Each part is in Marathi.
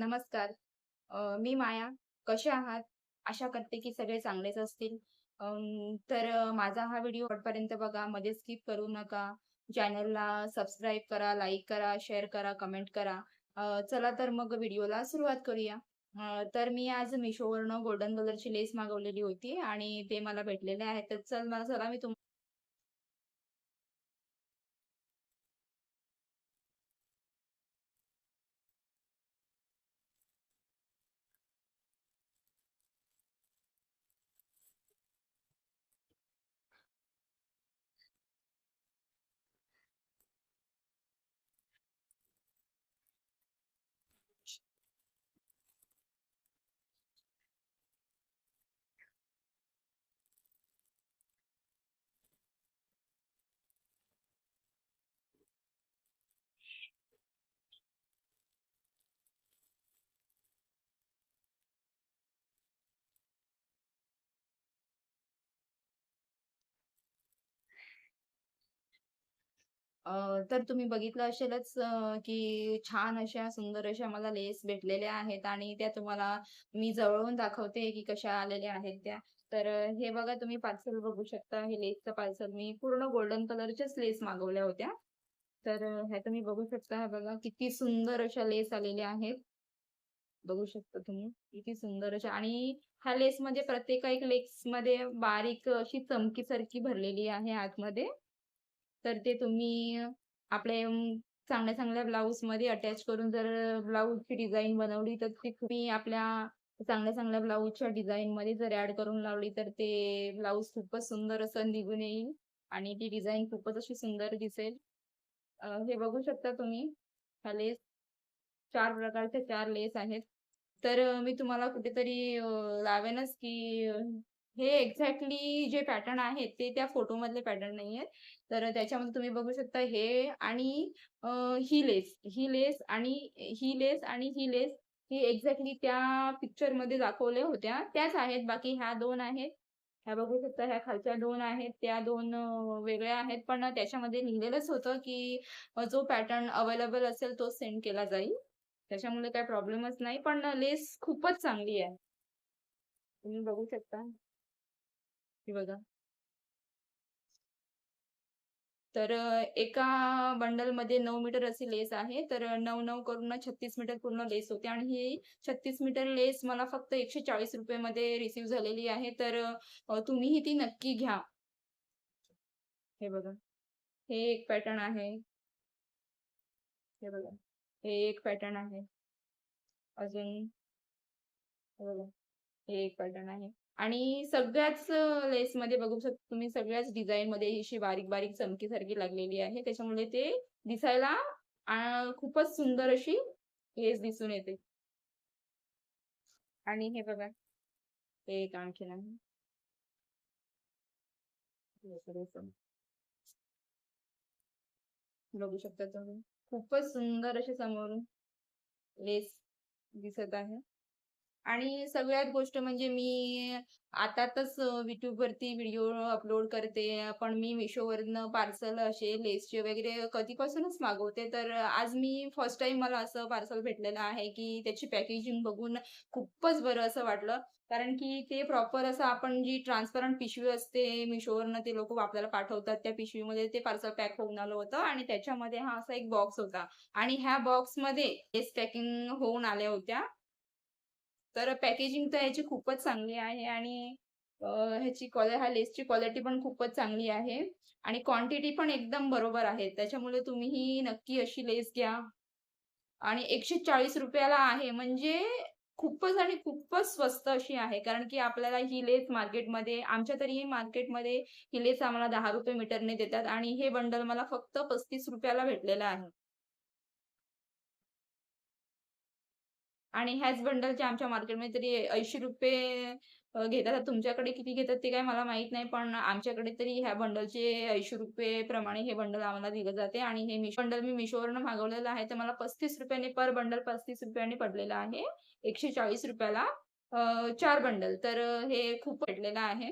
नमस्कार. मी माया. कसे आहात? आशा करते की सगळे चांगलेच असतील. माझा हा व्हिडिओ शेवटपर्यंत बघा, मध्ये स्किप करू नका. चॅनलला सबस्क्राईब करा, लाईक करा, शेअर करा, कमेंट करा. चला तर मग व्हिडिओला सुरुवात करूया. तर मी आज Meeshoवरनं गोल्डन कलरची लेस मागवलेली होती आणि ते मला भेटलेले आहे. तर चला मी तर तुम्ही बघितलं असेलच की छान अशा सुंदर अशा मला लेस भेटलेल्या आहेत आणि त्या तुम्हाला मी जवळून दाखवते की कशा आलेल्या आहेत त्या. हे बघा तुम्ही पार्सल बघू शकता. हे लेसचं पार्सल मी पूर्ण गोल्डन कलरच्याच लेस मागवल्या होत्या. ह्या तुम्ही बघू शकता. हे बघा किती सुंदर अशा लेस आलेल्या आहेत. बघू शकता तुम्ही. किती सुंदर अशा आणि ह्या लेसमध्ये प्रत्येक एक लेसमध्ये बारीक अशी चमकीसारखी भरलेली आहे आतमध्ये. ते तुम्ही आपले चांगल्या-चांगल्या ब्लाउजमध्ये अटॅच करून जर ब्लाउजची डिझाइन बनवली, तर ती तुम्ही आपल्या चांगल्या-चांगल्या ब्लाउजच्या डिझाइनमध्ये जर ॲड करून लावली, तर ते ब्लाउज खूपच सुंदर असं निघून येईल आणि ती डिझाइन खूपच अशी सुंदर दिसेल. हे बघू शकता तुम्ही. हा लेस 4 प्रकारचे 4 लेस आहेत. मी तुम्हाला कुठेतरी लावेनच की हे एक्झॅक्टली जे पॅटर्न आहेत ते त्या फोटोमधले पॅटर्न नाहीयेत. त्याच्यामध्ये तुम्ही बघू शकता हे आणि अ, ही लेस, ही लेस आणि ही लेस आणि ही लेस ही एक्झॅक्टली त्या पिक्चरमध्ये दाखवल्या होत्या त्याच आहेत. बाकी ह्या 2 आहेत. ह्या बघू शकता ह्या खालच्या 2 आहेत. त्या 2 वेगळ्या आहेत. पण त्याच्यामध्ये लिहिलेलंच होतं की जो पॅटर्न अवेलेबल असेल तोच सेंड केला जाईल. त्याच्यामुळे काही प्रॉब्लेमच नाही. पण लेस खूपच चांगली आहे. तुम्ही बघू शकता. हे बघा. एका बंडलमध्ये 9 मीटर अशी लेस आहे. 9-9 करून 36 मीटर पूर्ण लेस होते आणि ही 36 मीटर लेस मला फक्त ₹140 मध्ये रिसीव्ह झालेली आहे. तुम्हीही ती नक्की घ्या. हे बघा. हे एक पॅटर्न आहे. हे बघा. हे एक पॅटर्न आहे. अजून हे बघा. हे एक पॅटर्न आहे. आणि सगळ्याच लेसमध्ये बघू शकता तुम्ही सगळ्याच डिझाइनमध्ये ही अशी बारीक-बारीक चमकीसारखी लागलेली आहे. त्याच्यामुळे ते दिसायला खूपच सुंदर अशी लेस दिसून येते. आणि हे बघा, हे एक आणखीन आहे. बघू शकता तुम्ही. खूपच सुंदर अशी समोरून लेस दिसत आहे. आणि सगळ्यात गोष्ट म्हणजे मी आताच YouTubeवरती व्हिडिओ अपलोड करते. पण मी Meeshoवरनं पार्सल असे लेसचे वगैरे कधीपासूनच मागवते. आज मी फर्स्ट टाईम मला असं पार्सल भेटलेलं आहे, की त्याची पॅकेजिंग बघून खूपच बरं असं वाटलं. कारण की ते प्रॉपर असं आपण जी ट्रान्सपरंट पिशवी असते Meeshoवरनं ते लोकं आपल्याला पाठवतात. त्या पिशवीमध्ये ते पार्सल पॅक होऊन आलं होतं आणि त्याच्यामध्ये हा असा एक बॉक्स होता आणि ह्या बॉक्समध्ये लेस पॅकिंग होऊन आल्या होत्या. पॅकेजिंग तर ह्याची खूपच चांगली आहे आणि ह्या लेसची क्वालिटी पण खूपच चांगली आहे आणि क्वांटिटी पण एकदम बरोबर आहे. त्याच्यामुळे तुम्हीही नक्की अशी लेस घ्या आणि ₹140 ला आहे म्हणजे खूपच आणि खूपच स्वस्त अशी आहे. कारण की आपल्याला ही लेस मार्केटमध्ये आमच्या तरी मार्केटमध्ये ही लेस आम्हाला ₹10 मीटरने देतात आणि हे बंडल मला फक्त ₹35 ला भेटलेलं आहे. आणि ह्याच बंडलचे आमच्या मार्केटमध्ये तरी ₹80 घेतात. आता तुमच्याकडे किती घेतात ते काही मला माहीत नाही. पण आमच्याकडे तरी ह्या बंडलचे ₹80 प्रमाणे हे बंडल आम्हाला दिलं जाते आणि हे बंडल मी Meeshoवरनं मागवलेलं आहे. तर मला ₹35 ने पर बंडल ₹35 ने पडलेलं आहे. ₹140 ला 4 बंडल. हे खूप पडलेलं आहे.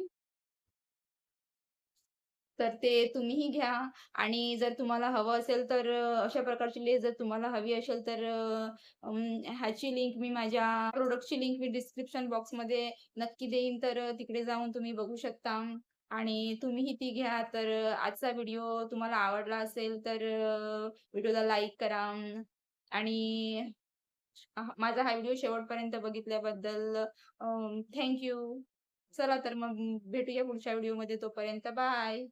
तर ते तुम्हीही घ्या आणि जर तुम्हाला हवं असेल तर अशा प्रकारची लेस जर तुम्हाला हवी असेल तर ह्याची लिंक मी माझ्या प्रॉडक्टची लिंक मी डिस्क्रिप्शन बॉक्समध्ये नक्की देईन. तर तिकडे जाऊन तुम्ही बघू शकता आणि तुम्हीही ती घ्या. तर आजचा व्हिडिओ तुम्हाला आवडला असेल तर व्हिडिओला लाईक करा आणि माझा हा व्हिडिओ शेवटपर्यंत बघितल्याबद्दल थँक यू. चला तर मग भेटूया पुढच्या व्हिडिओमध्ये. तोपर्यंत बाय.